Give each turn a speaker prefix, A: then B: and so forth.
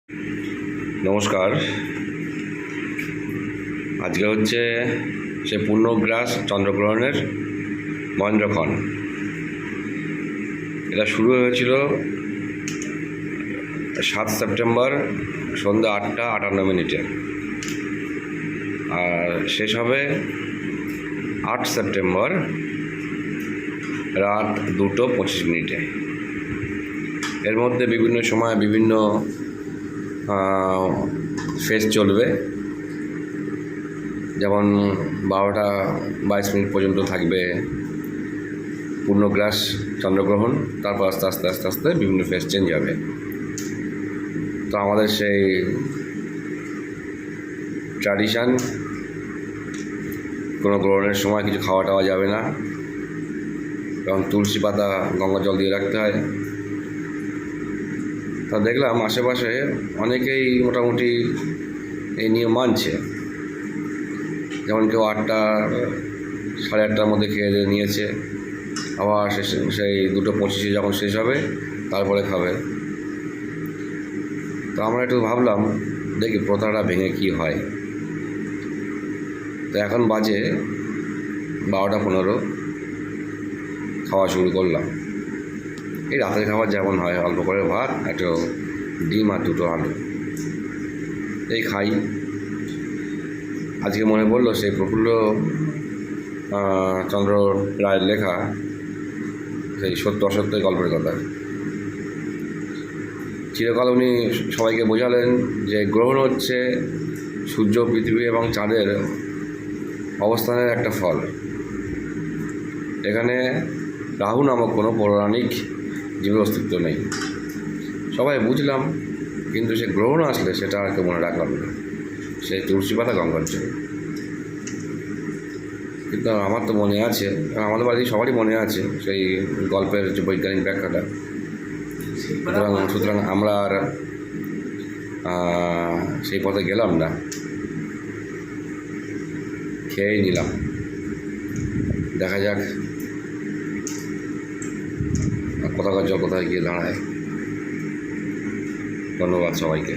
A: নমস্কার। আজকে হচ্ছে সে পূর্ণগ্রাস চন্দ্রগ্রহণের মহেন্দ্রক্ষণ। এটা শুরু হয়েছিল 7 সেপ্টেম্বর সন্ধ্যা 8:58 আর শেষ হবে 8 সেপ্টেম্বর রাত 2:25। এর মধ্যে বিভিন্ন সময় বিভিন্ন ফেজ চলবে, যেমন 12:22 পর্যন্ত থাকবে পূর্ণগ্রাস চন্দ্রগ্রহণ। তারপর আস্তে আস্তে আস্তে আস্তে বিভিন্ন ফেজ চেঞ্জ হবে। তো আমাদের সেই ট্র্যাডিশান, কোনো গ্রহণের সময় কিছু খাওয়া টাওয়া যাবে না, এবং তুলসী পাতা গঙ্গা জল দিয়ে রাখতে হয়। তা দেখলাম আশেপাশে অনেকেই মোটামুটি এই নিয়ম মানছে, যেমন কেউ 8টা সাড়ে 8টার মধ্যে খেয়ে দিয়ে নিয়েছে, আবার সেই 2:25 যখন শেষ হবে তারপরে খাবে। তো আমরা একটু ভাবলাম দেখি প্রথাটা ভেঙে কি হয়। তো এখন বাজে 12:15, খাওয়া শুরু করলাম। এই রাতের খাবার যেমন হয়, অল্প করে ভাত, একটু ডিম আর 2টো আলু, এই খাই। আজকে মনে পড়লো সেই প্রফুল্ল চন্দ্র রায়ের লেখা সেই সত্য অসত্যের গল্পের কথা। চিরকাল উনি সবাইকে বোঝালেন যে গ্রহণ হচ্ছে সূর্য, পৃথিবী এবং চাঁদের অবস্থানের একটা ফল। এখানে রাহু নামক কোনো পৌরাণিক জীবের অস্তিত্ব নেই। সবাই বুঝলাম, কিন্তু সে গ্রহণ আসলে সেটা আর কেউ মনে রাখলাম না, সেই তুলসী পাতা গঙ্গার জল। কিন্তু আমার তো মনে আছে, আমাদের বাড়ির সবারই মনে আছে সেই গল্পের যে বৈজ্ঞানিক ব্যাখ্যাটা। সুতরাং আমরা আর সেই পথে গেলাম না, খেয়েই নিলাম। দেখা যাক কোথাকার জল কোথায় গিয়ে দাঁড়ায়। ধন্যবাদ সবাইকে।